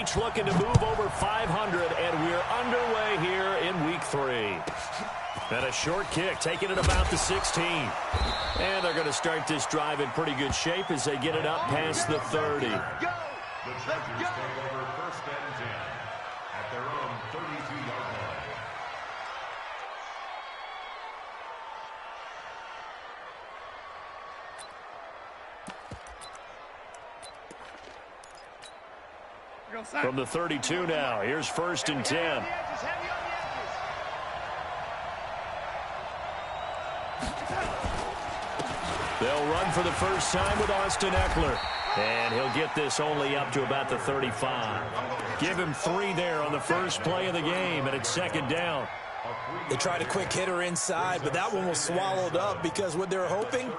each looking to move over 500, and we're underway here in week 3. And a short kick, taking it about the 16. And they're going to start this drive in pretty good shape as they get it up past the 30. The Chargers take over first and 10 at their own 32-yard line. From the 32 now, here's first and 10. They'll run for the first time with Austin Eckler. And he'll get this only up to about the 35. Give him 3 there on the first play of the game, and it's second down. They tried a quick hitter inside, but that one was swallowed up because what they're hoping,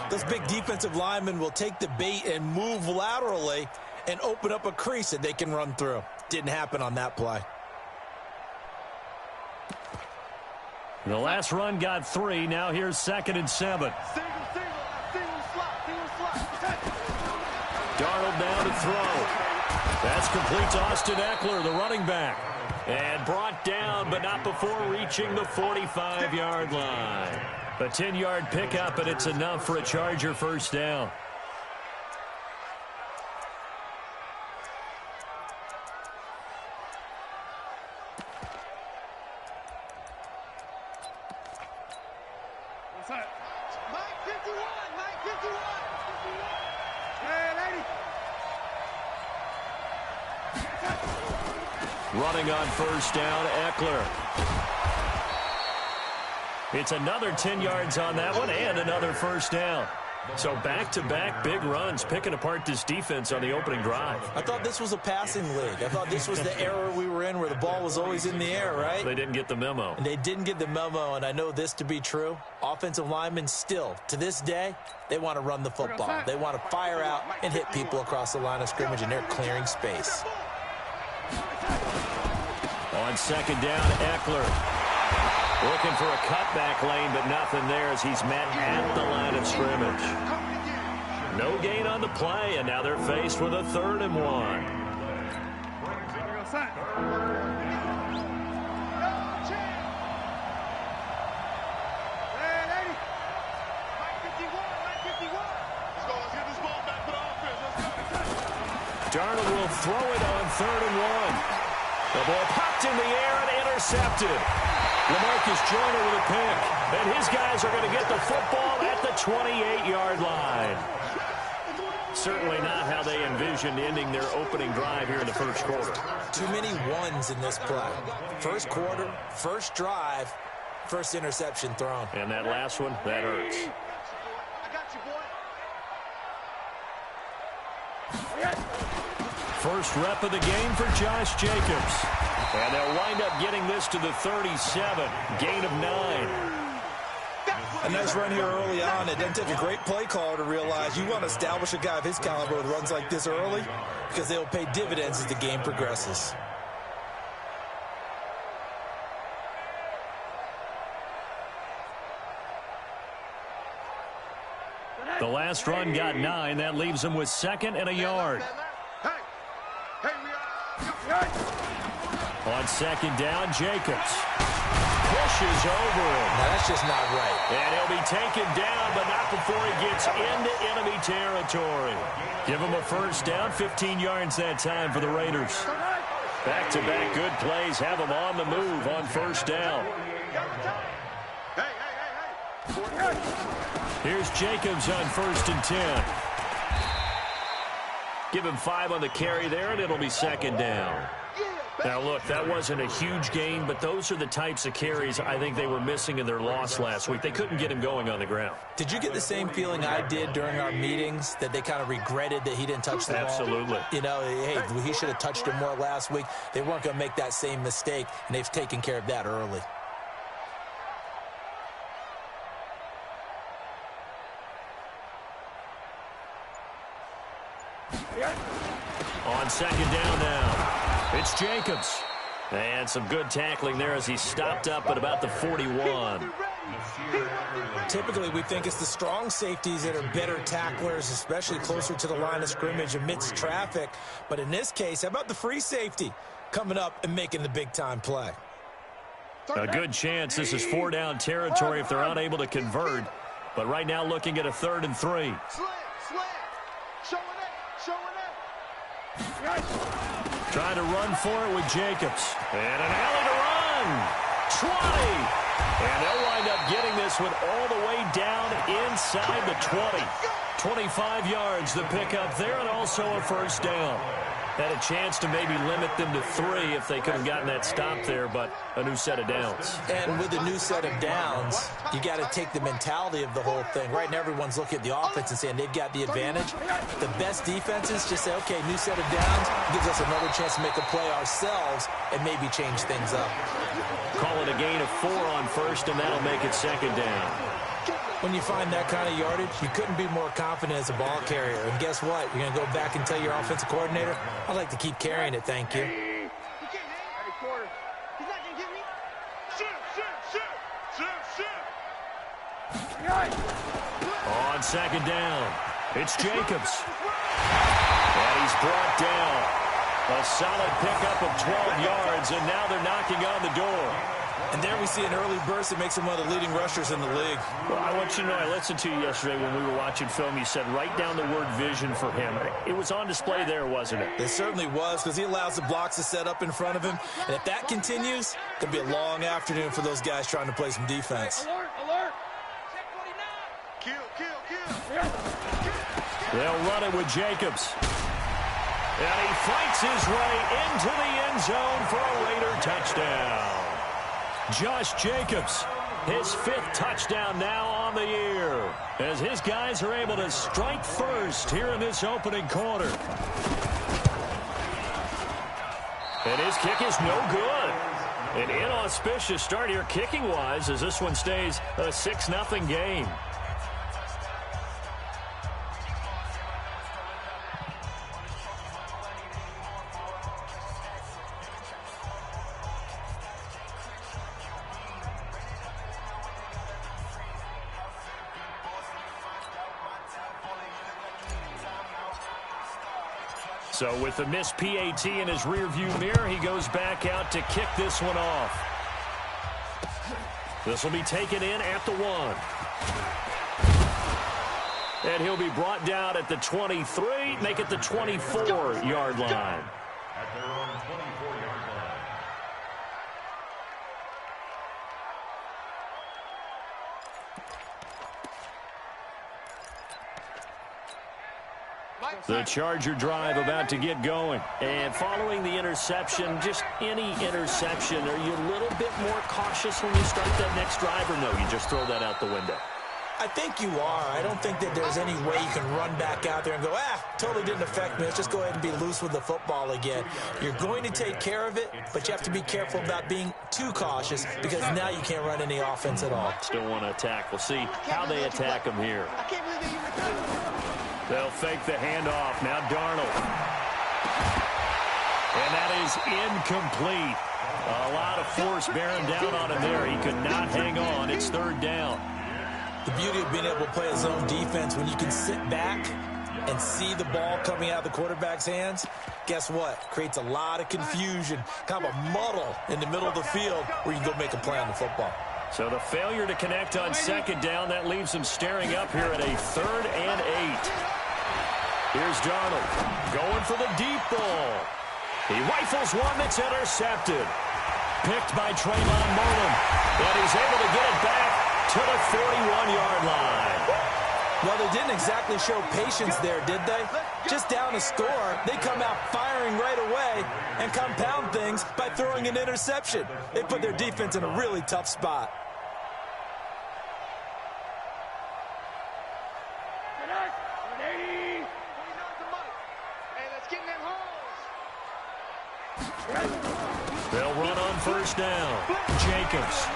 those big defensive linemen will take the bait and move laterally and open up a crease that they can run through. Didn't happen on that play. The last run got 3. Now here's second and 7. Darnold down to throw. That's complete to Austin Eckler, the running back. And brought down, but not before reaching the 45-yard line. A 10-yard pickup, and it's enough for a Charger first down. Running on first down, Eckler. It's another 10 yards on that one and another first down. So back-to-back big runs, picking apart this defense on the opening drive. I thought this was a passing league. I thought this was the era we were in where the ball was always in the air, right? They didn't get the memo. And they didn't get the memo, and I know this to be true. Offensive linemen still, to this day, they want to run the football. They want to fire out and hit people across the line of scrimmage, and they're clearing space. On second down, Eckler. Looking for a cutback lane, but nothing there as he's met at the line of scrimmage. No gain on the play, and now they're faced with a 3rd and 1. Darnold will throw it on 3rd and 1. The ball popped in the air and intercepted. LaMarcus Joyner with a pick. And his guys are going to get the football at the 28-yard line. Certainly not how they envisioned ending their opening drive here in the first quarter. Too many ones in this play. First quarter, first drive, first interception thrown. And that last one, that hurts. First rep of the game for Josh Jacobs. And they'll wind up getting this to the 37. Gain of 9. A nice run here early on. It doesn't take a great play caller to realize you want to establish a guy of his caliber with runs like this early because they'll pay dividends as the game progresses. The last run got 9. That leaves them with 2nd and a yard. On second down, Jacobs pushes over him. Now, that's just not right. And he'll be taken down, but not before he gets into enemy territory. Give him a first down, 15 yards that time for the Raiders. Back-to-back good plays have them on the move on first down. Here's Jacobs on 1st and 10. Give him 5 on the carry there, and it'll be 2nd down. Now, look, that wasn't a huge gain, but those are the types of carries I think they were missing in their loss last week. They couldn't get him going on the ground. Did you get the same feeling I did during our meetings, that they kind of regretted that he didn't touch the ball? Absolutely. You know, hey, he should have touched it more last week. They weren't going to make that same mistake, and they've taken care of that early. On second down now, it's Jacobs. And some good tackling there as he stopped up at about the 41. Typically, we think it's the strong safeties that are better tacklers, especially closer to the line of scrimmage amidst traffic. But in this case, how about the free safety coming up and making the big-time play? A good chance this is 4-down territory if they're unable to convert. But right now looking at a 3rd and 3. Trying to run for it with Jacobs. And an alley to run. 20. And they'll wind up getting this one all the way down inside the 20. 25 yards the pickup there, and also a 1st down. Had a chance to maybe limit them to 3 if they could have gotten that stop there, but a new set of downs. And with a new set of downs, you got to take the mentality of the whole thing. Right now, everyone's looking at the offense and saying they've got the advantage. The best defenses just say, okay, new set of downs gives us another chance to make a play ourselves and maybe change things up. Call it a gain of 4 on 1st, and that'll make it 2nd down. When you find that kind of yardage, you couldn't be more confident as a ball carrier. And guess what? You're going to go back and tell your offensive coordinator, I'd like to keep carrying it, thank you. On 2nd down, it's Jacobs. And he's brought down. A solid pickup of 12 yards, and now they're knocking on the door. And there we see an early burst that makes him one of the leading rushers in the league. Well, I want you to know, I listened to you yesterday when we were watching film. You said write down the word vision for him. It was on display there, wasn't it? It certainly was, because he allows the blocks to set up in front of him. And if that continues, it could be a long afternoon for those guys trying to play some defense. Alert, alert. Check 49. Kill. They'll run it with Jacobs. And he fights his way into the end zone for a Raider touchdown. Josh Jacobs, his 5th touchdown now on the year, as his guys are able to strike first here in this opening quarter. And his kick is no good. An inauspicious start here kicking-wise as this one stays a 6-0 game. So with the missed PAT in his rearview mirror, he goes back out to kick this one off. This will be taken in at the 1. And he'll be brought down at the 23, make it the 24-yard line. At their own 24-yard line. The Charger drive about to get going. And following the interception, just any interception, are you a little bit more cautious when you start that next drive, or no, you just throw that out the window? I think you are. I don't think that there's any way you can run back out there and go, totally didn't affect me. Let's just go ahead and be loose with the football again. You're going to take care of it, but you have to be careful about being too cautious because now you can't run any offense at all. Still want to attack. We'll see how they attack him here. They'll fake the handoff. Now Darnold. And that is incomplete. A lot of force bearing down on him there. He could not hang on. It's 3rd down. The beauty of being able to play a zone defense when you can sit back and see the ball coming out of the quarterback's hands, guess what? Creates a lot of confusion, kind of a muddle in the middle of the field where you can go make a play on the football. So the failure to connect on 2nd down, that leaves him staring up here at a 3rd and 8. Here's Darnold going for the deep ball. He rifles one that's intercepted. Picked by Trayvon Mullen. And he's able to get it back to the 41-yard line. Well, they didn't exactly show patience there, did they? Just down a score, they come out firing right away and compound things by throwing an interception. They put their defense in a really tough spot. They'll run on 1st down. Jacobs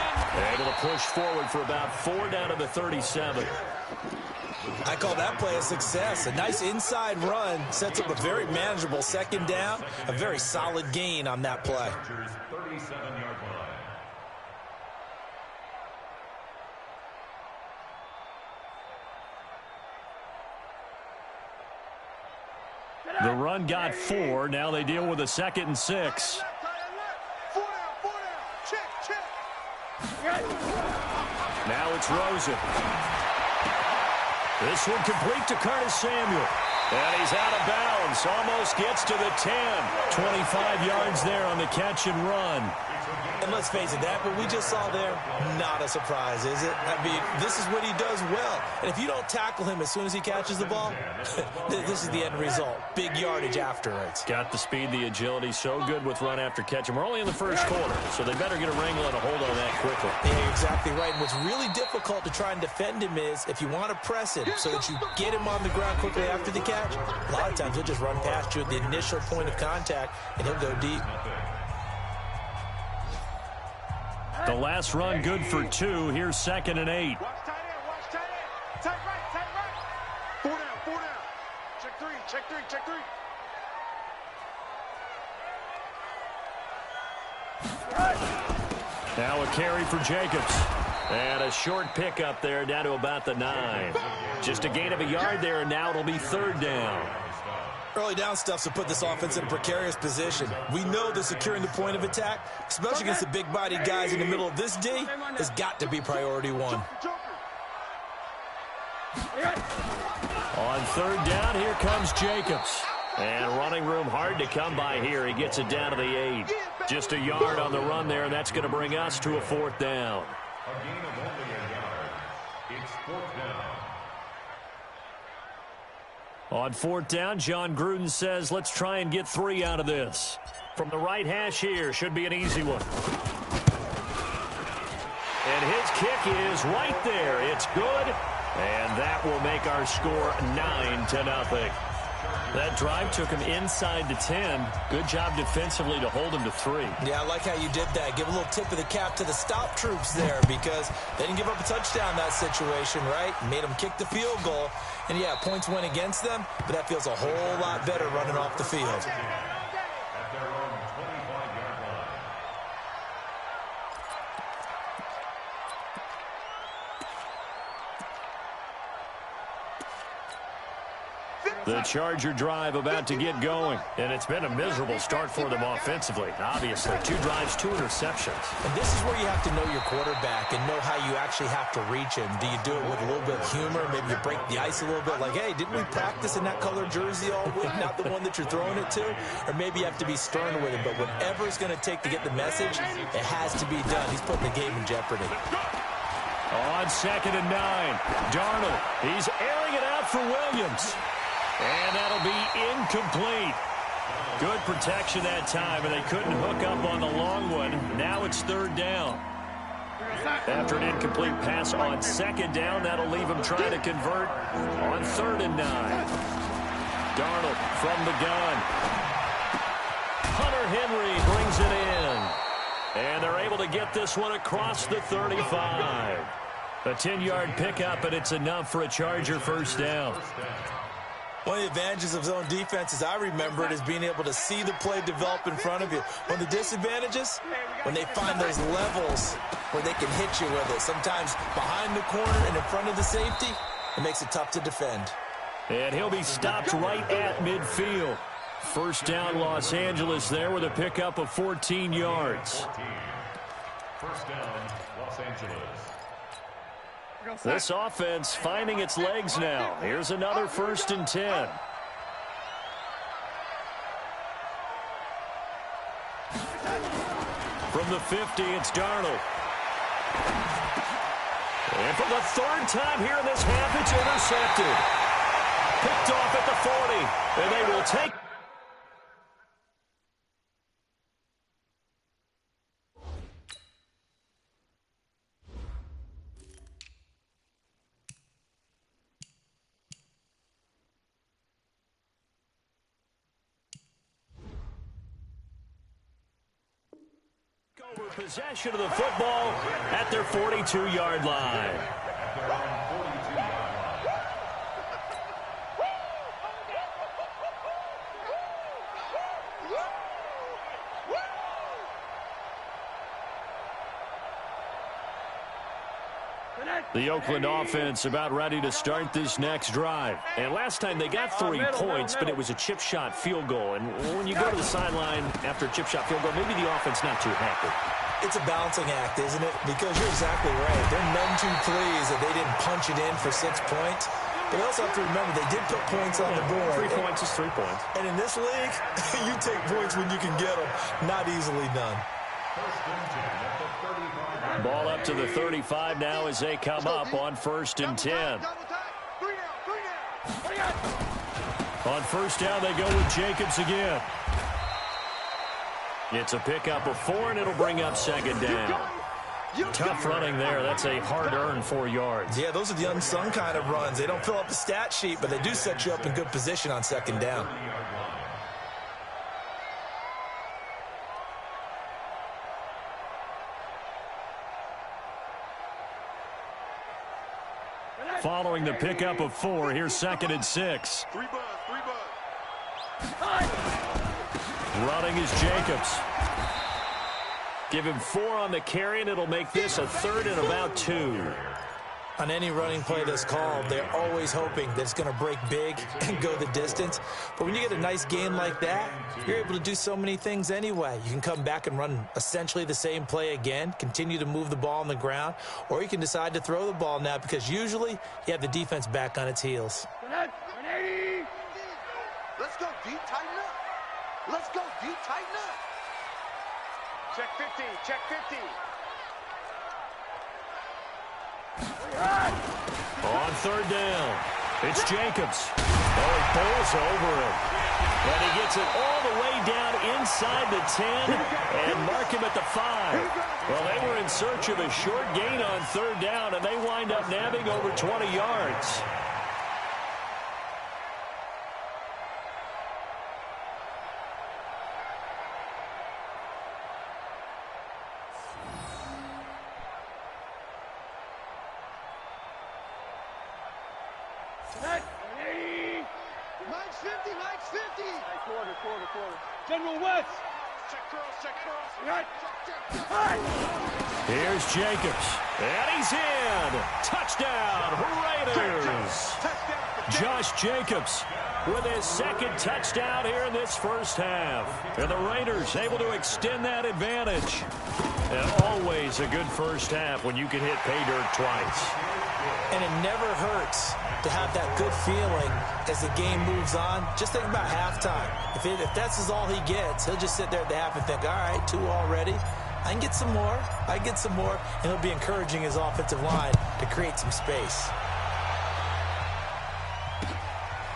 able to push forward for about 4 down to the 37. I call that play a success. A nice inside run sets up a very manageable 2nd down. A very solid gain on that play. 37-yard line. run got 4. Now they deal with a 2nd and 6. Now it's Rosen. This one complete to Curtis Samuel. And he's out of bounds. Almost gets to the 10. 25 yards there on the catch and run. And let's face it, that what we just saw there, not a surprise, is it? I mean, this is what he does well. And if you don't tackle him as soon as he catches the ball, this is the end result. Big yardage afterwards. Got the speed, the agility, so good with run after catch. And we're only in the first quarter, so they better get a wrangle and a hold on that quickly. Yeah, you're exactly right. And what's really difficult to try and defend him is if you want to press him so that you get him on the ground quickly after the catch, a lot of times he'll just run past you at the initial point of contact, and he'll go deep. The last run good for 2. Here's 2nd and 8. Watch tight end, watch tight end. Tight right, tight right. 4 down. Check 3, check 3, check 3. Now a carry for Jacobs. And a short pickup there down to about the 9. Just a gain of a yard there, and now it'll be 3rd down. Early down stuff to put this offense in a precarious position. We know that securing the point of attack, especially against the big-bodied guys in the middle of this D, has got to be priority 1. On 3rd down, here comes Jacobs. And running room hard to come by here. He gets it down to the 8. Just a yard on the run there, and that's going to bring us to a 4th down. A gain of only a yard. It's 4th down. On 4th down, John Gruden says, let's try and get 3 out of this. From the right hash here, should be an easy one. And his kick is right there. It's good. And that will make our score 9-0. That drive took him inside the 10. Good job defensively to hold him to 3. Yeah, I like how you did that. Give a little tip of the cap to the stop troops there because they didn't give up a touchdown in that situation, right? Made them kick the field goal. And, yeah, points went against them, but that feels a whole lot better running off the field. At their own 25-yard line. The Charger drive about to get going. And it's been a miserable start for them offensively. Obviously, 2 drives, 2 interceptions. And this is where you have to know your quarterback and know how you actually have to reach him. Do you do it with a little bit of humor? Maybe you break the ice a little bit like, hey, didn't we practice in that color jersey all week? Not the one that you're throwing it to? Or maybe you have to be stern with him. But whatever it's going to take to get the message, it has to be done. He's putting the game in jeopardy. On 2nd and 9, Darnold. He's airing it out for Williams. And that'll be incomplete. Good protection that time, and they couldn't hook up on the long one. Now it's 3rd down. After an incomplete pass on 2nd down, that'll leave him trying to convert on 3rd and 9. Darnold from the gun. Hunter Henry brings it in. And they're able to get this one across the 35. A 10-yard pickup, and it's enough for a Charger 1st down. One of the advantages of zone defense, as I remember it, is being able to see the play develop in front of you. One of the disadvantages, when they find those levels where they can hit you with it. Sometimes behind the corner and in front of the safety, it makes it tough to defend. And he'll be stopped right at midfield. 1st down, Los Angeles there with a pickup of 14 yards. 1st down, Los Angeles. This offense finding its legs now. Here's another 1st and 10. From the 50, it's Darnold. And for the 3rd time here in this half, it's intercepted. Picked off at the 40, and they will take. Possession of the football at their 42-yard line. The Oakland offense about ready to start this next drive. And last time they got 3 points, but it was a chip shot field goal. And when you go to the sideline after a chip shot field goal, maybe the offense not too happy. It's a balancing act, isn't it? Because you're exactly right. They're none too pleased that they didn't punch it in for 6 points. But you also have to remember they did put points on the board. 3 points is 3 points. And in this league, you take points when you can get them. Not easily done. Ball up to the 35 now as they come up on 1st and 10. On 1st down, they go with Jacobs again. It's a pickup of 4, and it'll bring up 2nd down. Tough running there. That's a hard-earned 4 yards. Yeah, those are the unsung kind of runs. They don't fill up the stat sheet, but they do set you up in good position on 2nd down. Following the pickup of 4, here's 2nd and 6. 3 buzz. Running is Jacobs. Give him 4 on the carry, and it'll make this a 3rd and about 2. On any running play that's called, they're always hoping that it's going to break big and go the distance. But when you get a nice game like that, you're able to do so many things anyway. You can come back and run essentially the same play again, continue to move the ball on the ground, or you can decide to throw the ball now because usually you have the defense back on its heels. Let's go deep, tighten up. Let's go deep, tighten up. Check 50, check 50. On 3rd down, it's Jacobs. Oh, he bowls over him. And he gets it all the way down inside the 10 and mark him at the 5. Well, they were in search of a short gain on 3rd down, and they wind up nabbing over 20 yards. Mike's 50, Mike's 50. Quarter. General West. Check cross. Right. Here's Jacobs, and he's in. Touchdown, Raiders. Josh Jacobs with his 2nd touchdown here in this 1st half. And the Raiders able to extend that advantage. And always a good 1st half when you can hit pay dirt twice. And it never hurts to have that good feeling as the game moves on. Just think about halftime. If that's all he gets, he'll just sit there at the half and think, all right, 2 already. I can get some more. And he'll be encouraging his offensive line to create some space.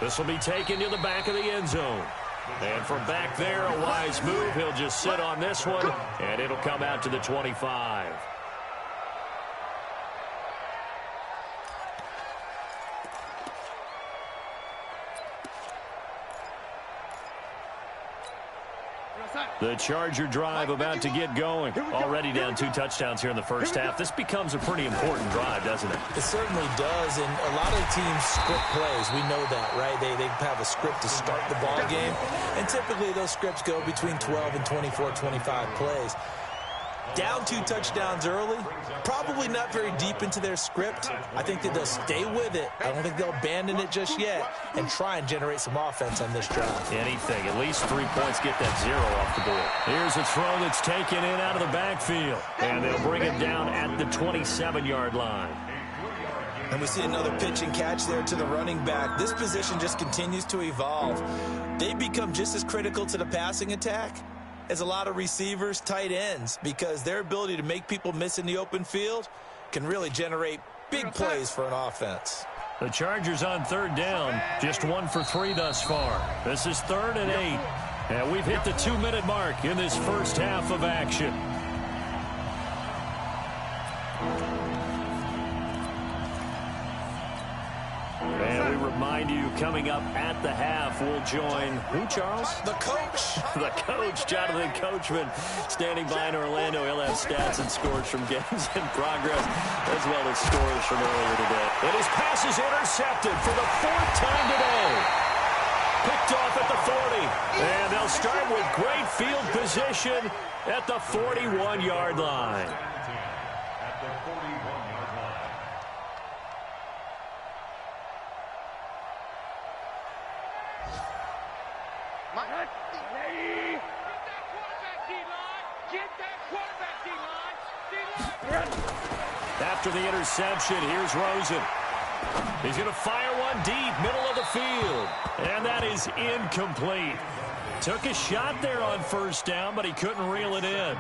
This will be taken to the back of the end zone. And from back there, a wise move. He'll just sit on this one, and it'll come out to the 25. The Charger drive about to get going. Already down 2 touchdowns here in the 1st half. This becomes a pretty important drive, doesn't it? It certainly does, and a lot of teams script plays. We know that, right? They have a script to start the ball game, and typically those scripts go between 12 and 24, 25 plays. Down 2 touchdowns early, probably not very deep into their script. I think that they'll stay with it. I don't think they'll abandon it just yet and try and generate some offense on this drive. Anything, at least 3 points, get that 0 off the board. Here's a throw that's taken in out of the backfield, and they'll bring it down at the 27-yard line. And we see another pitch and catch there to the running back. This position just continues to evolve. They become just as critical to the passing attack as a lot of receivers, tight ends, because their ability to make people miss in the open field can really generate big plays for an offense. The Chargers on 3rd down, just 1 for 3 thus far. This is 3rd and 8, and we've hit the 2-minute mark in this 1st half of action. And we remind you, coming up at the half, we'll join who, Charles? The coach. The coach, Jonathan Coachman, standing by in Orlando. He'll have stats and scores from games in progress, as well as scores from earlier today. And his pass is intercepted for the 4th time today. Picked off at the 40. And they'll start with great field position at the 41-yard line. Get that quarterback, D-line. After the interception, here's Rosen. He's going to fire one deep, middle of the field. And that is incomplete. Took a shot there on first down, but he couldn't reel it in.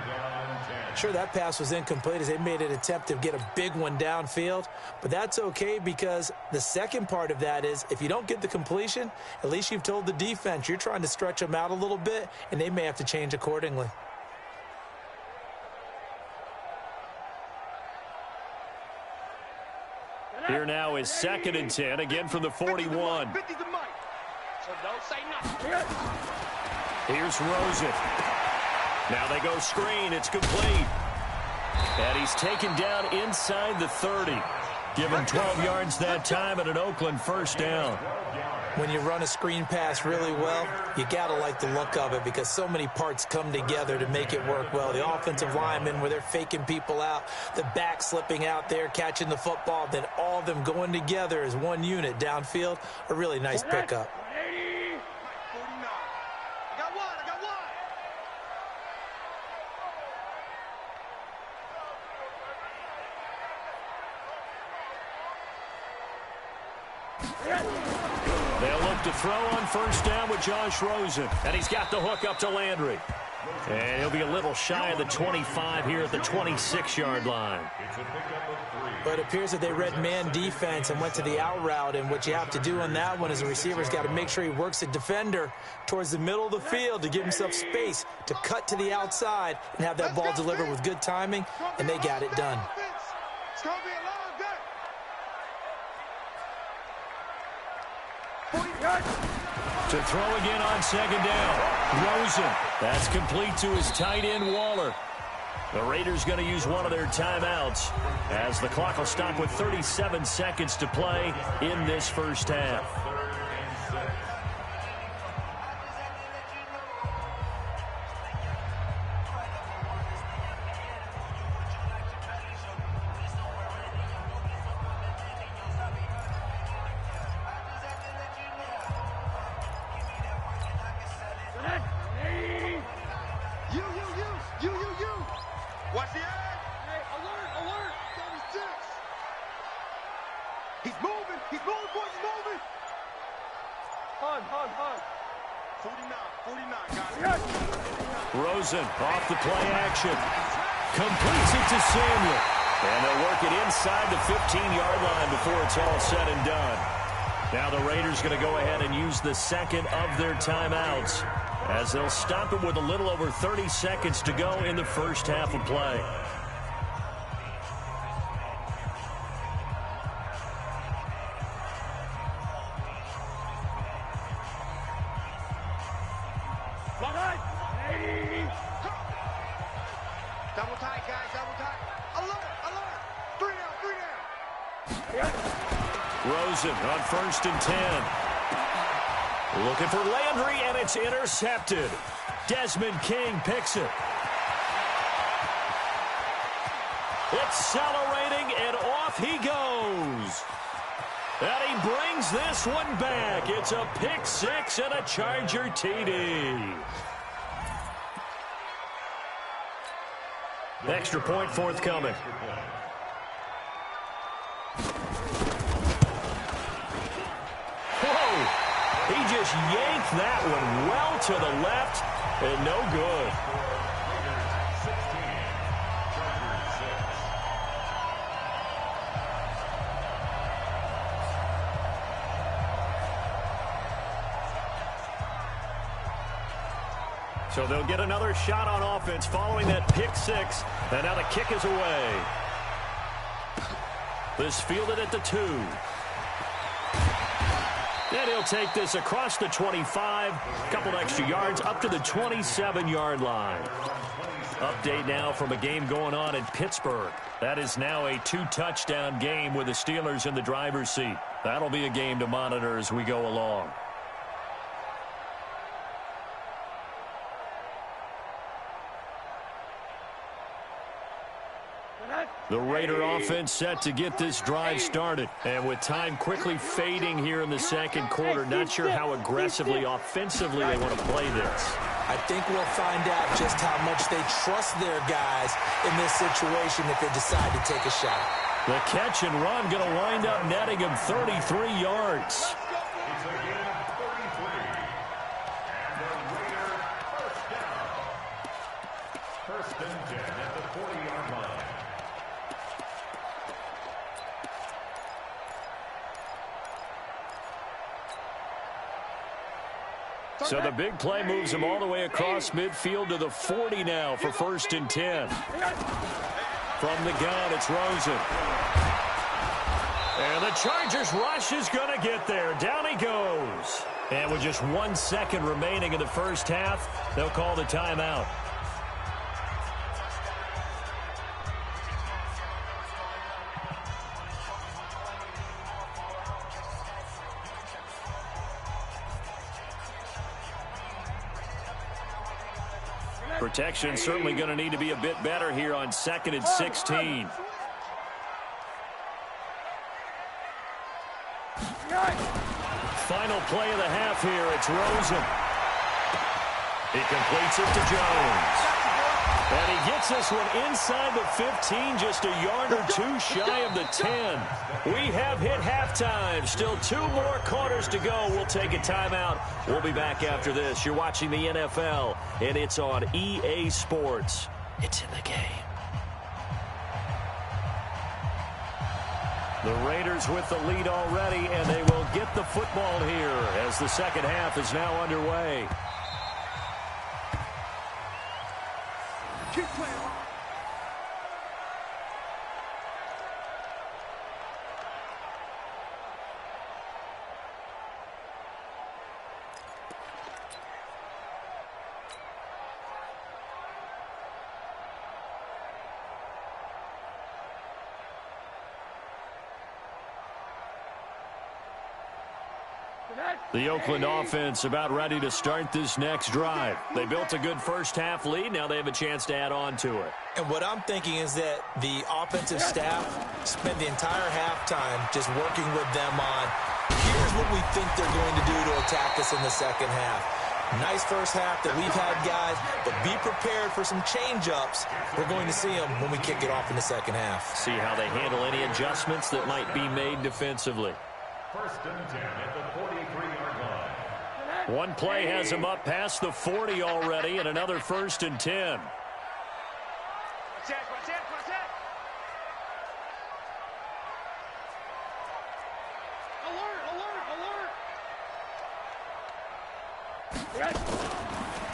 Sure, that pass was incomplete as they made an attempt to get a big one downfield. But that's okay because the second part of that is if you don't get the completion, at least you've told the defense you're trying to stretch them out a little bit, and they may have to change accordingly. Here now is 2nd and 10, again from the 41. Here's Rosen. Now they go screen. It's complete. And he's taken down inside the 30. Give him 12 yards that time and an Oakland first down. When you run a screen pass really well, you got to like the look of it because so many parts come together to make it work well. The offensive linemen where they're faking people out, the back slipping out there, catching the football, then all of them going together as one unit downfield, a really nice pickup. They'll look to throw on first down with Josh Rosen. And he's got the hook up to Landry. And he'll be a little shy of the 25 here at the 26-yard line. But it appears that they read man defense and went to the out route. And what you have to do on that one is the receiver's got to make sure he works the defender towards the middle of the field to give himself space to cut to the outside and have that ball delivered with good timing. And they got it done. It's going to be a long day. To throw again on 2nd down. Rosen. That's complete to his tight end, Waller. The Raiders going to use one of their timeouts as the clock will stop with 37 seconds to play in this first half. Watch the edge. Hey, alert. 36. He's moving, boys, he's moving. Hug. 49, got it. Rosen off the play action. Completes it to Samuel. And they'll work it inside the 15-yard line before it's all said and done. Now the Raiders going to go ahead and use the second of their timeouts as they'll stop it with a little over 30 seconds to go in the first half of play. Double tight, guys, double tight. Alert. 3 down. Rosen on 1st and 10. Looking for Landry, and it's intercepted. Desmond King picks it. Accelerating, and off he goes. And he brings this one back. It's a pick six and a Charger TD. Extra point forthcoming. Whoa! He just yanked that one well to the left and no good. So they'll get another shot on offense following that pick six. And now the kick is away. This fielded at the 2. And he'll take this across the 25. A couple extra yards up to the 27-yard line. Update now from a game going on in Pittsburgh. That is now a 2-touchdown game with the Steelers in the driver's seat. That'll be a game to monitor as we go along. The Raider offense set to get this drive started. And with time quickly fading here in the second quarter, not sure how aggressively, offensively they want to play this. I think we'll find out just how much they trust their guys in this situation if they decide to take a shot. The catch and run going to wind up netting him 33 yards. It's a gain of 33. And the Raiders first down. First and 10 at the 40-yard line. So the big play moves him all the way across midfield to the 40 now for first and 10. From the gun, it's Rosen. And the Chargers rush is going to get there. Down he goes. And with just 1 second remaining in the first half, they'll call the timeout. Protection certainly going to need to be a bit better here on 2nd and 16. Final play of the half here. It's Rosen. He completes it to Jones. And he gets this one inside the 15, just a yard or two shy of the 10. We have hit halftime. Still 2 more quarters to go. We'll take a timeout. We'll be back after this. You're watching the NFL, and it's on EA Sports. It's in the game. The Raiders with the lead already, and they will get the football here as the second half is now underway. Keep playing. The Oakland offense about ready to start this next drive. They built a good first half lead. Now they have a chance to add on to it. And what I'm thinking is that the offensive staff spent the entire halftime just working with them on, here's what we think they're going to do to attack us in the second half. Nice first half that we've had, guys, but be prepared for some change-ups. We're going to see them when we kick it off in the second half. See how they handle any adjustments that might be made defensively. First and 10 at the 43-yard line. One play has him up past the 40 already, and another first and 10.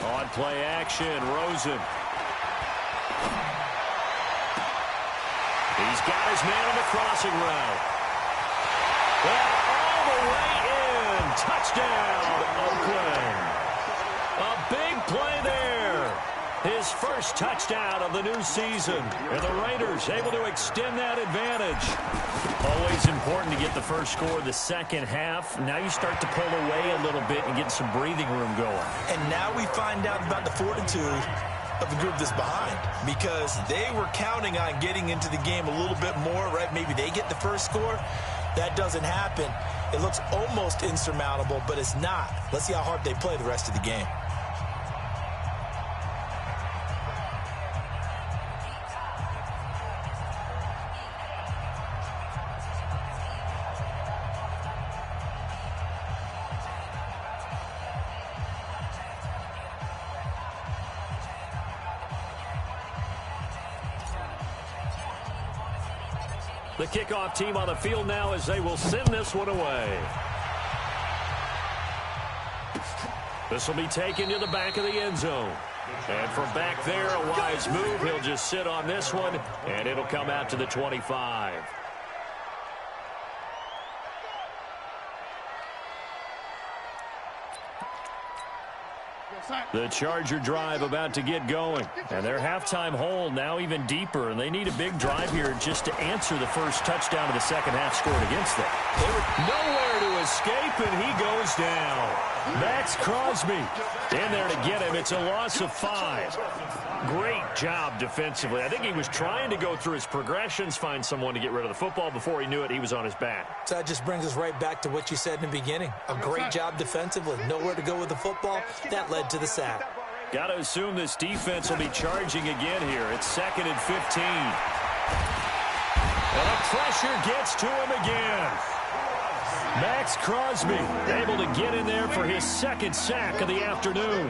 On play action, Rosen. He's got his man on the crossing route. Well, all the way in. Touchdown, Oakland. A big play there. His first touchdown of the new season. And the Raiders able to extend that advantage. Always important to get the first score of the second half. Now you start to pull away a little bit and get some breathing room going. And now we find out about the fortitude of the group that's behind, because they were counting on getting into the game a little bit more, right? Maybe they get the first score. That doesn't happen. It looks almost insurmountable, but it's not. Let's see how hard they play the rest of the game. The kickoff team on the field now as they will send this one away. This will be taken to the back of the end zone. And from back there, a wise move. He'll just sit on this one, and it'll come out to the 25. The Charger drive about to get going. And their halftime hole now even deeper. And they need a big drive here just to answer the first touchdown of the second half scored against them. They were nowhere to escape, and he goes down. Max Crosby in there to get him. It's a loss of 5. Great job defensively. I think he was trying to go through his progressions, find someone to get rid of the football. Before he knew it, he was on his back. So that just brings us right back to what you said in the beginning. A great job defensively. Nowhere to go with the football. That led to the sack. Got to assume this defense will be charging again here. It's 2nd and 15. And the pressure gets to him again. Max Crosby able to get in there for his 2nd sack of the afternoon.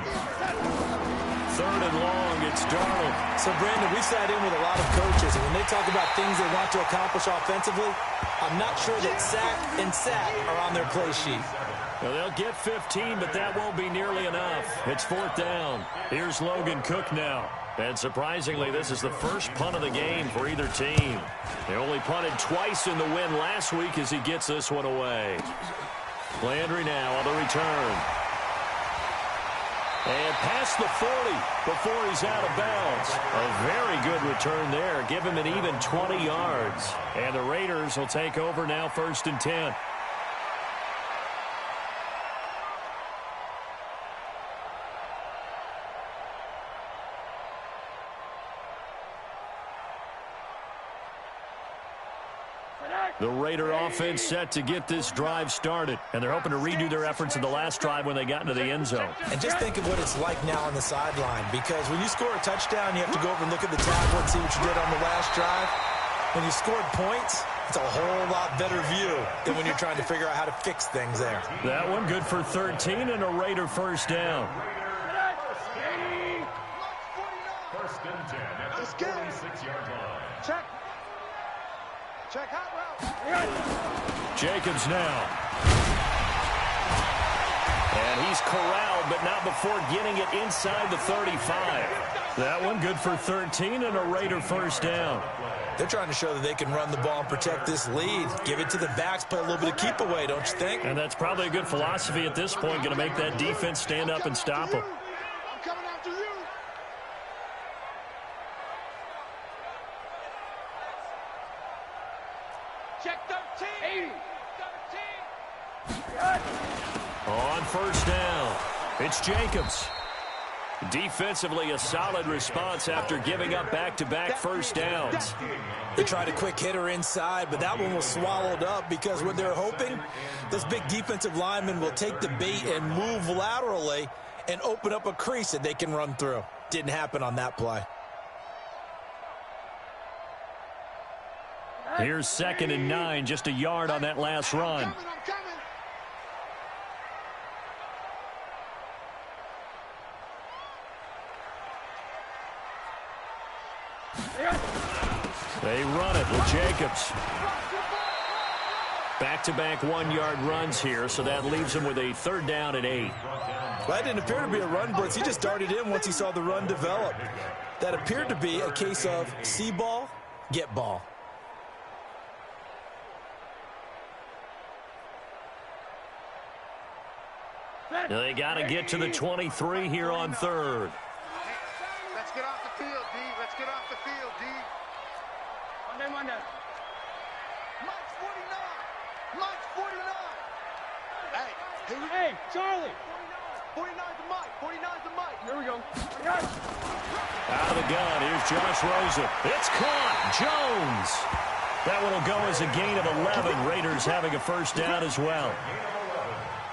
3rd and long, it's Darnold. So, Brandon, we sat in with a lot of coaches, and when they talk about things they want to accomplish offensively, I'm not sure that sack and sack are on their play sheet. Well, they'll get 15, but that won't be nearly enough. It's 4th down. Here's Logan Cook now. And surprisingly, this is the first punt of the game for either team. They only punted twice in the win last week as he gets this one away. Landry now on the return. And past the 40 before he's out of bounds. A very good return there. Give him an even 20 yards. And the Raiders will take over now 1st and 10. The Raider offense set to get this drive started, and they're hoping to redo their efforts in the last drive when they got into the end zone. And just think of what it's like now on the sideline, because when you score a touchdown, you have to go over and look at the tablet and see what you did on the last drive. When you scored points, it's a whole lot better view than when you're trying to figure out how to fix things there. That one good for 13 and a Raider 1st down. 1st and 10 at the 46-yard line. Check. Check hot route. Jacobs now. And he's corralled, but not before getting it inside the 35. That one good for 13 and a Raider 1st down. They're trying to show that they can run the ball and protect this lead. Give it to the backs, play a little bit of keep away, don't you think? And that's probably a good philosophy at this point, going to make that defense stand up and stop them. I'm coming after you. Check 13. 13. On 1st down, it's Jacobs. Defensively, a solid response after giving up back-to-back 1st downs. They tried a quick hitter inside, but that one was swallowed up because what they're hoping, this big defensive lineman will take the bait and move laterally and open up a crease that they can run through. Didn't happen on that play. Here's 2nd and 9, just a yard on that last run. I'm coming. They run it with Jacobs. Back-to-back 1-yard runs here, so that leaves him with a 3rd down and 8. Well, that didn't appear to be a run blitz. He just darted in once he saw the run develop. That appeared to be a case of see ball, get ball. They got to get to the 23 here on 3rd. Let's get off the field, D. Let's get off the field, D. Monday. Mike's 49. Mike's 49. Hey, Charlie. 49's the Mike. 49's the Mike. Here we go. Out of the gun, here's Josh Rosen. It's caught. Jones. That one will go as a gain of 11. Raiders having a 1st down as well.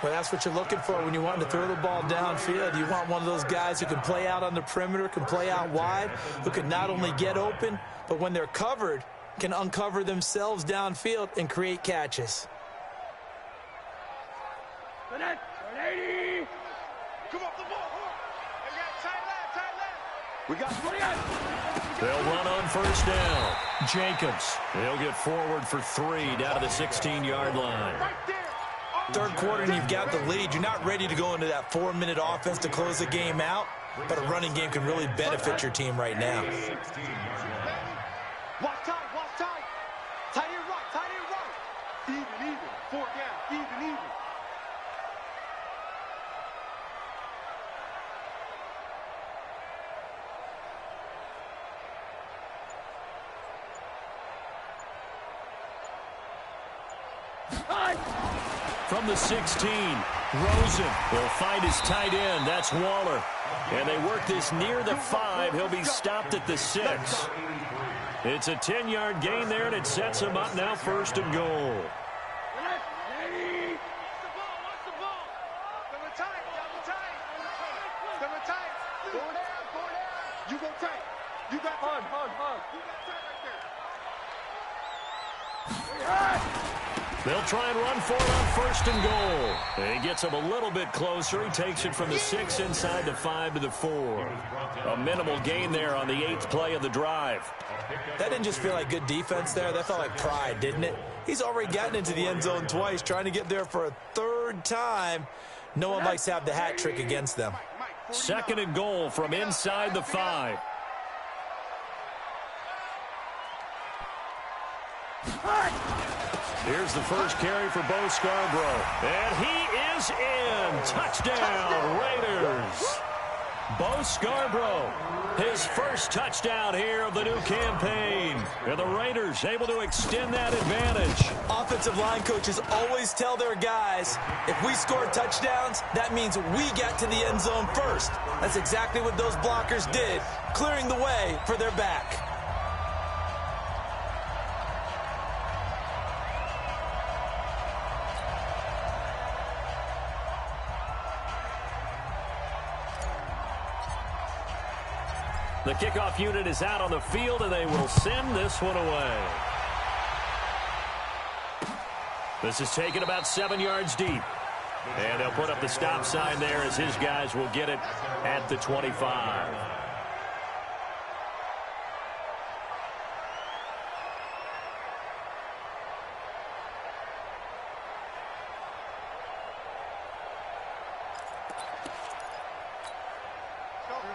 Well, that's what you're looking for when you want to throw the ball downfield. You want one of those guys who can play out on the perimeter, can play out wide, who can not only get open, but when they're covered, can uncover themselves downfield and create catches. Come off the ball. We got tight left. They'll run on 1st down. Jacobs. They'll get forward for 3 down to the 16-yard line. Right there. 3rd quarter and you've got the lead. You're not ready to go into that 4-minute offense to close the game out, but a running game can really benefit your team right now. Watch tight. Tight end right. Even. 4th down. Even. From the 16, Rosen will find his tight end. That's Waller. And they work this near the 5. He'll be stopped at the 6. It's a 10-yard gain there, and it sets him up now 1st and goal. Watch the ball. Double tight. You got hug. You got that right there. They'll try and run for it on 1st and goal. He gets him a little bit closer. He takes it from the 6 inside the 5 to the 4. A minimal gain there on the 8th play of the drive. That didn't just feel like good defense there. That felt like pride, didn't it? He's already gotten into the end zone twice, trying to get there for a 3rd time. No one likes to have the hat trick against them. 2nd and goal from inside the 5. Here's the first carry for Bo Scarborough. And he is in. Touchdown, Raiders. Bo Scarborough, his first touchdown here of the new campaign. And the Raiders able to extend that advantage. Offensive line coaches always tell their guys, if we score touchdowns, that means we got to the end zone first. That's exactly what those blockers did, clearing the way for their back. The kickoff unit is out on the field, and they will send this one away. This is taken about 7 yards deep. And they'll put up the stop sign there as his guys will get it at the 25.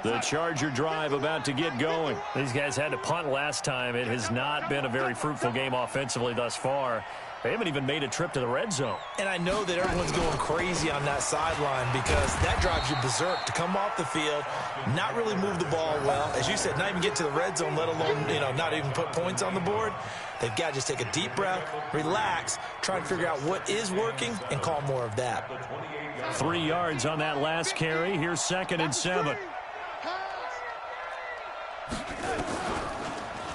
The Charger drive about to get going. These guys had to punt last time. It has not been a very fruitful game offensively thus far. They haven't even made a trip to the red zone. And I know that everyone's going crazy on that sideline because that drives you berserk to come off the field, not really move the ball well. As you said, not even get to the red zone, let alone, not even put points on the board. They've got to just take a deep breath, relax, try and figure out what is working and call more of that. 3 yards on that last carry. Here's 2nd and 7.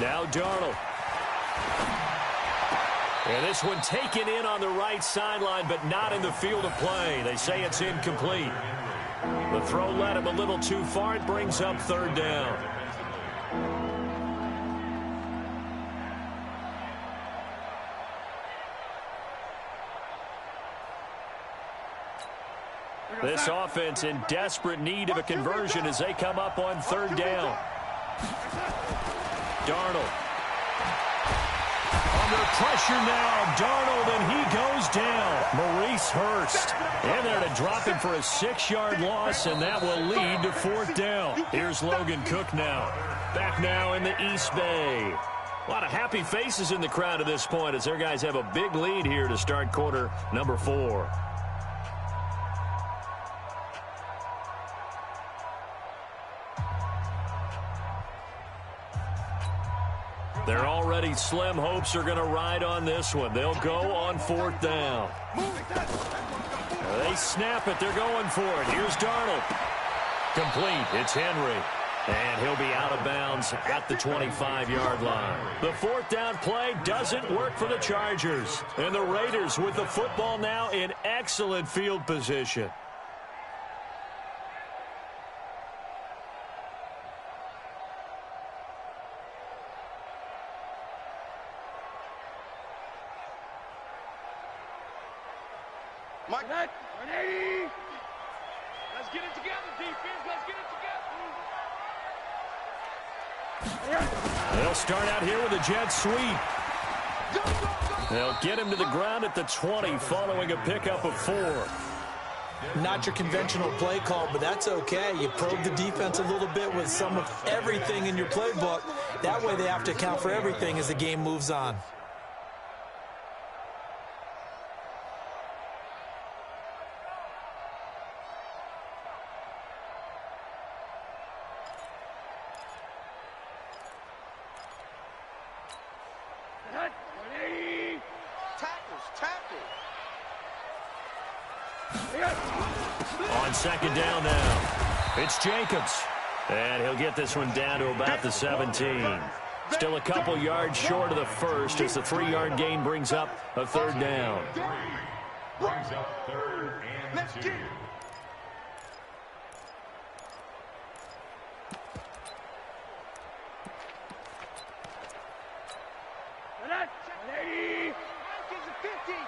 Now Darnold. And this one taken in on the right sideline, but not in the field of play. They say it's incomplete. The throw led him a little too far. It brings up 3rd down. This offense in desperate need of a conversion as they come up on 3rd down. Darnold. Under pressure now, Darnold, and he goes down. Maurice Hurst in there to drop him for a 6-yard loss, and that will lead to 4th down. Here's Logan Cook now. Back now in the East Bay. A lot of happy faces in the crowd at this point as their guys have a big lead here to start quarter number 4. They're already slim hopes are going to ride on this one. They'll go on 4th down. They snap it. They're going for it. Here's Darnold. Complete. It's Henry. And he'll be out of bounds at the 25-yard line. The 4th down play doesn't work for the Chargers. And the Raiders with the football now in excellent field position. Mike, 180. Let's get it together, defense. Let's get it together. They'll start out here with a jet sweep. They'll get him to the ground at the 20 following a pickup of 4. Not your conventional play call, but that's okay. You probe the defense a little bit with some of everything in your playbook. That way they have to account for everything as the game moves on. On 2nd down now, it's Jacobs. And he'll get this one down to about the 17. Still a couple yards short of the first as the 3-yard gain brings up a 3rd down. Brings up 3rd and 2.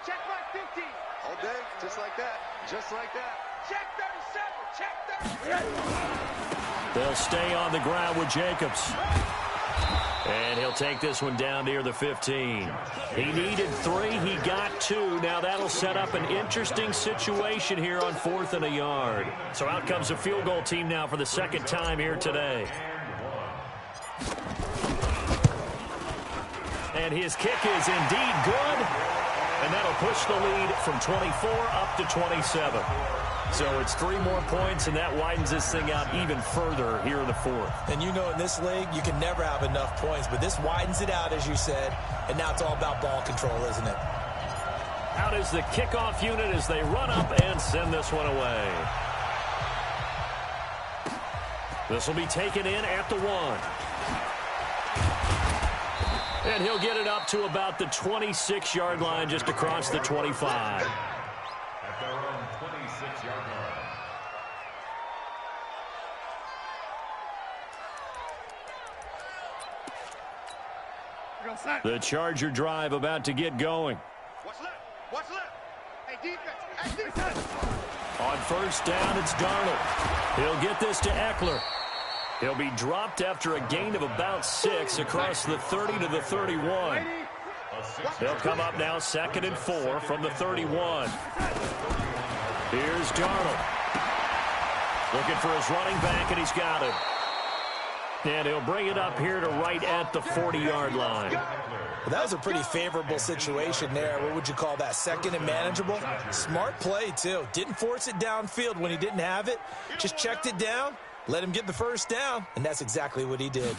Check my 50. All day, just like that. Just like that. Check 37. Check 37. They'll stay on the ground with Jacobs. And he'll take this one down near the 15. He needed 3. He got 2. Now that'll set up an interesting situation here on 4th and a yard. So out comes a field goal team now for the second time here today. And his kick is indeed good. And that'll push the lead from 24 up to 27. So it's 3 more points, and that widens this thing out even further here in the 4th. And you know in this league, you can never have enough points, but this widens it out, as you said, and now it's all about ball control, isn't it? Out is the kickoff unit as they run up and send this one away. This will be taken in at the 1. And he'll get it up to about the 26-yard line, just across the 25. At their own 26-yard line. The Charger drive about to get going. What's left? What's left? Hey, defense. Hey, defense. On first down, it's Darnold. He'll get this to Eckler. He'll be dropped after a gain of about 6 across the 30 to the 31. They'll come up now 2nd and 4 from the 31. Here's Darnold. Looking for his running back, and he's got it. And he'll bring it up here to right at the 40-yard line. Well, that was a pretty favorable situation there. What would you call that? 2nd and manageable? Smart play, too. Didn't force it downfield when he didn't have it. Just checked it down, let him get the first down, and that's exactly what he did.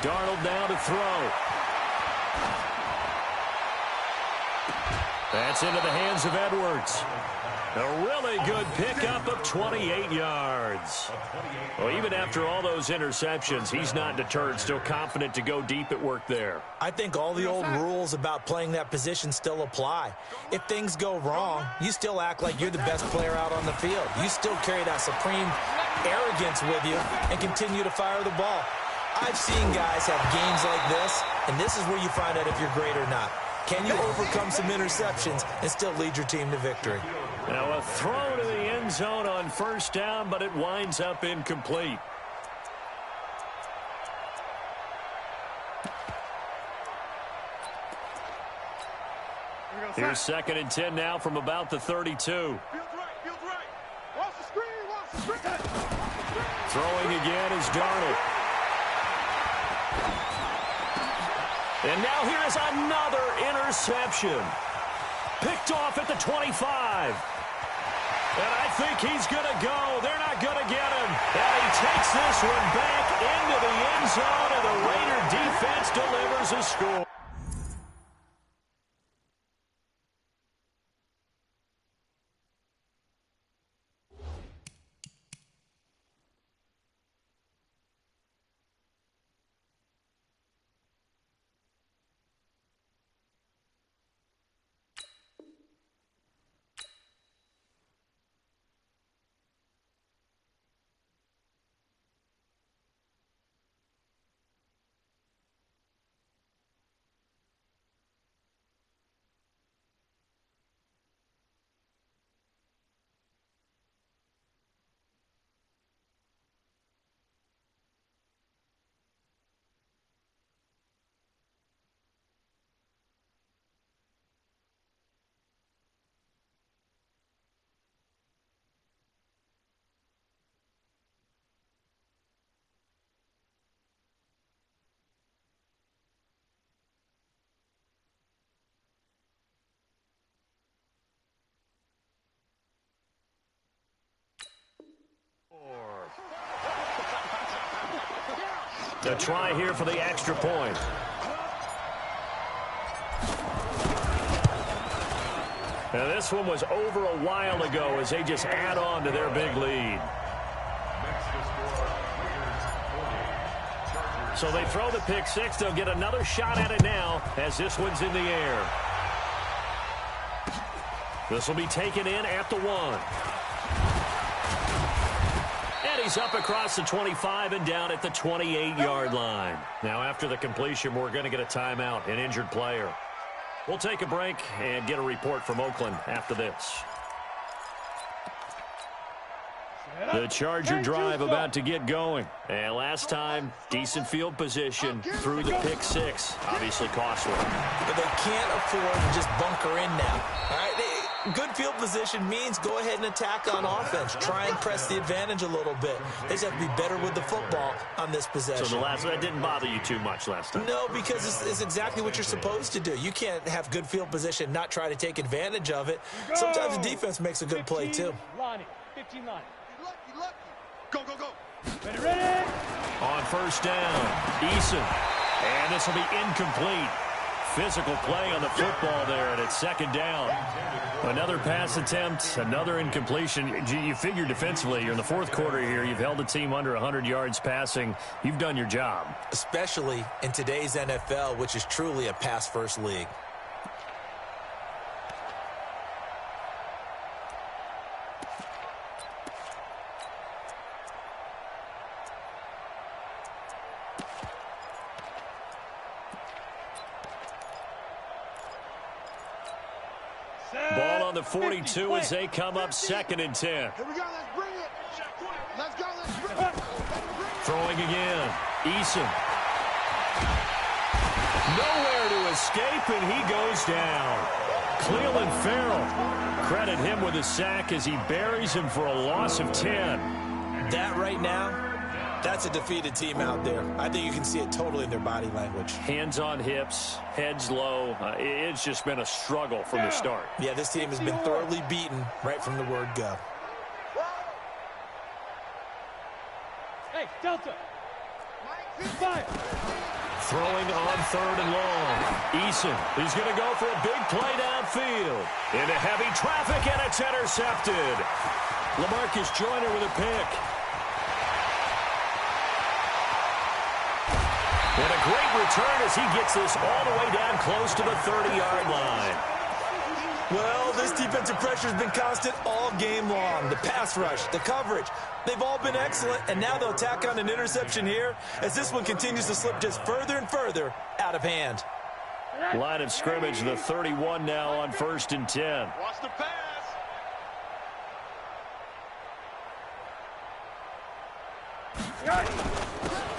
Darnold now to throw. That's into the hands of Edwards. A really good pickup of 28 yards. Well, even after all those interceptions, he's not deterred, still confident to go deep at work there. I think all the old rules about playing that position still apply. If things go wrong, you still act like you're the best player out on the field. You still carry that supreme arrogance with you and continue to fire the ball. I've seen guys have games like this, and this is where you find out if you're great or not. Can you overcome some interceptions and still lead your team to victory? Now a throw to the end zone on first down, but it winds up incomplete. Here's 2nd and 10 now from about the 32. Feels right. Watch the screen. Watch the screen. Throwing again is Darnold. And now here is another interception. Picked off at the 25. And I think he's going to go. They're not going to get him. And he takes this one back into the end zone, and the Raider defense delivers a score. The try here for the extra point. Now this one was over a while ago as they just add on to their big lead. So they throw the pick six. They'll get another shot at it now as this one's in the air. This will be taken in at the 1. And he's up across the 25 and down at the 28-yard line. Now after the completion, we're going to get a timeout, an injured player. We'll take a break and get a report from Oakland after this. The Charger drive about to get going. And last time, decent field position through the pick six. Obviously costly. But they can't afford to just bunker in now. All right, good field position means go ahead and attack on offense. Try and press the advantage a little bit. They just have to be better with the football on this possession. So that didn't bother you too much last time? No, because it's exactly what you're supposed to do. You can't have good field position, not try to take advantage of it. Sometimes the defense makes a good play, too. Lonnie, 15 line. Lucky. Go, go, go. Ready. On first down, Eason. And this will be incomplete. Physical play on the football there, and it's second down. Another pass attempt, another incompletion. You figure defensively, you're in the fourth quarter here. You've held the team under 100 yards passing. You've done your job. Especially in today's NFL, which is truly a pass-first league. Ball on the 42 as they come up 2nd and 10. Here we go, let's bring it. Let's go, let's bring it. Throwing again. Eason. Nowhere to escape, and he goes down. Cleveland Farrell. Credit him with a sack as he buries him for a loss of 10. That right now, that's a defeated team out there. I think you can see it totally in their body language. Hands on hips, heads low. It's just been a struggle from the start. Yeah, this team has been thoroughly beaten right from the word go. Hey, Delta. Fire. Throwing on 3rd and long. Eason is going to go for a big play downfield. Into heavy traffic, and it's intercepted. LaMarcus Joyner with a pick. And a great return as he gets this all the way down close to the 30-yard line. Well, this defensive pressure has been constant all game long. The pass rush, the coverage, they've all been excellent, and now they'll tack on an interception here as this one continues to slip just further and further out of hand. Line of scrimmage, the 31 now on 1st and 10. Watch the pass.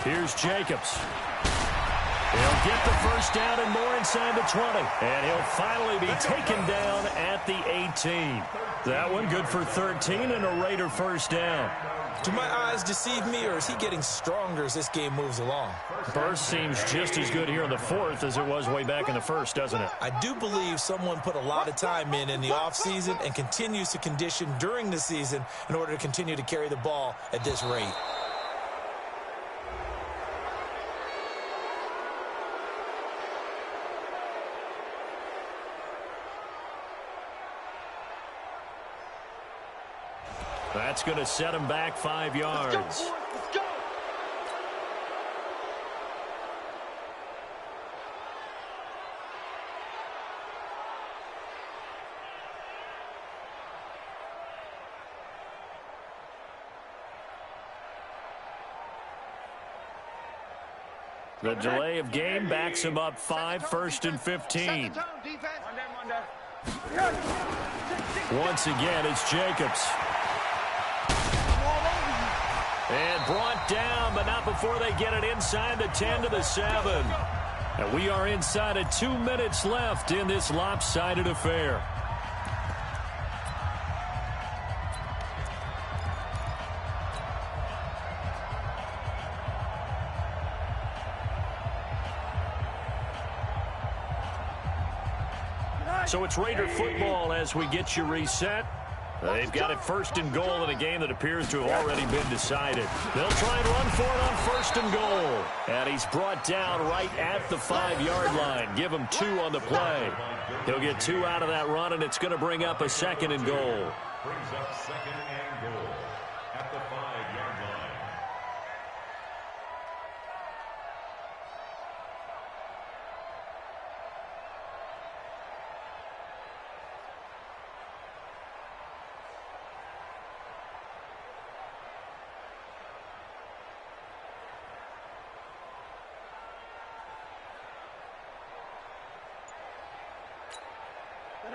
Here's Jacobs. He'll get the first down and more inside the 20. And he'll finally be taken down at the 18. That one good for 13 and a Raider first down. Do my eyes deceive me, or is he getting stronger as this game moves along? Burst seems just as good here in the 4th as it was way back in the 1st, doesn't it? I do believe someone put a lot of time in the offseason and continues to condition during the season in order to continue to carry the ball at this rate. That's going to set him back 5 yards. Let's go, boys. Let's go. The delay of game backs him up 5, 1st and 15. Once again, it's Jacobs. And brought down, but not before they get it inside the 10 to the 7. And we are inside of 2 minutes left in this lopsided affair. So it's Raider football as we get you reset. They've got it 1st and goal in a game that appears to have already been decided. They'll try and run for it on 1st and goal. And he's brought down right at the 5-yard line. Give him 2 on the play. He'll get 2 out of that run, and it's going to bring up a 2nd and goal. Brings up 2nd and goal at the 5-yard line.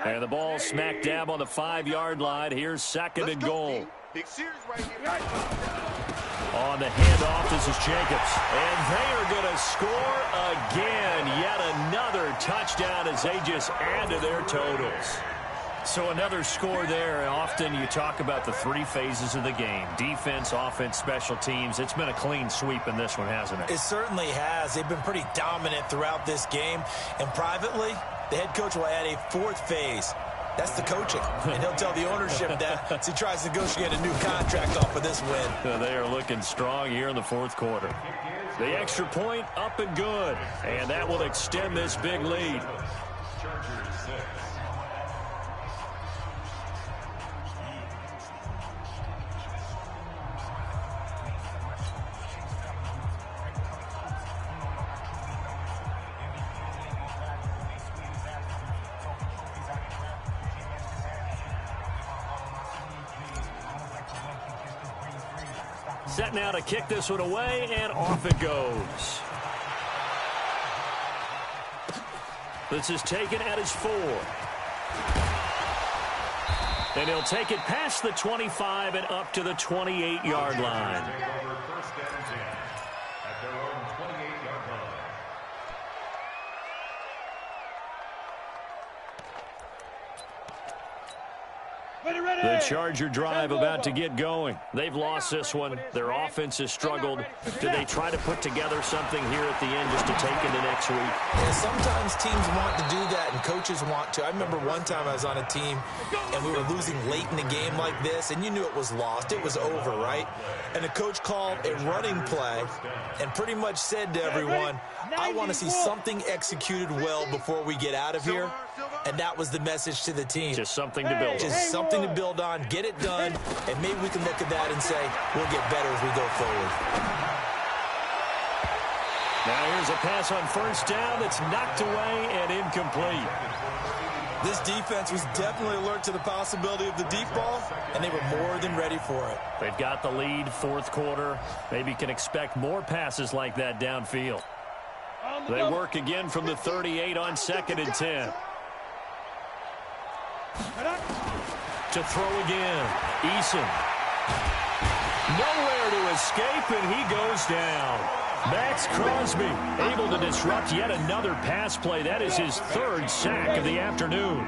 And the ball smack dab on the 5-yard line. Here's second and goal. Big series right here. On the handoff, this is Jacobs. And they are going to score again. Yet another touchdown as they just add to their totals. So another score there. Often you talk about the 3 phases of the game. Defense, offense, special teams. It's been a clean sweep in this one, hasn't it? It certainly has. They've been pretty dominant throughout this game. And privately, the head coach will add a 4th phase. That's the coaching. And he'll tell the ownership that as he tries to negotiate a new contract off of this win. They are looking strong here in the 4th quarter. The extra point up and good. And that will extend this big lead. Set now to kick this one away, and off it goes. This is taken at his 4. And he'll take it past the 25 and up to the 28-yard line. First down 10 at their own 28-yard line. The Charger drive about to get going. They've lost this one. Their offense has struggled. Do they try to put together something here at the end just to take into next week? Yeah, sometimes teams want to do that and coaches want to. I remember one time I was on a team and we were losing late in the game like this, and you knew it was lost. It was over, right? And the coach called a running play and pretty much said to everyone, I want to see something executed well before we get out of here. And that was the message to the team. Just something to build on. Just something to build on, get it done, and maybe we can look at that and say, we'll get better as we go forward. Now here's a pass on first down that's knocked away and incomplete. This defense was definitely alert to the possibility of the deep ball, and they were more than ready for it. They've got the lead, 4th quarter. Maybe can expect more passes like that downfield. They work again from the 38 on 2nd and 10. To throw again. Eason. Nowhere to escape, and he goes down. Max Crosby able to disrupt yet another pass play. That is his 3rd sack of the afternoon.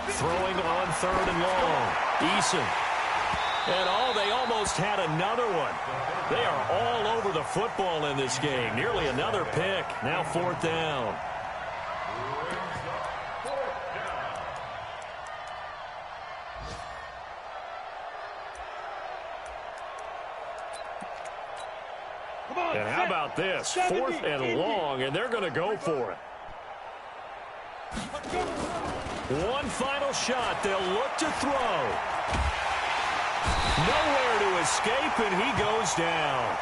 Throwing on 3rd and long. Eason. And they almost had another one. They are all over the football in this game. Nearly another pick. Now 4th down. And how about this? 4th and long, and they're going to go for it. One final shot. They'll look to throw. Nowhere to escape, and he goes down.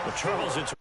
Well, Charles, it's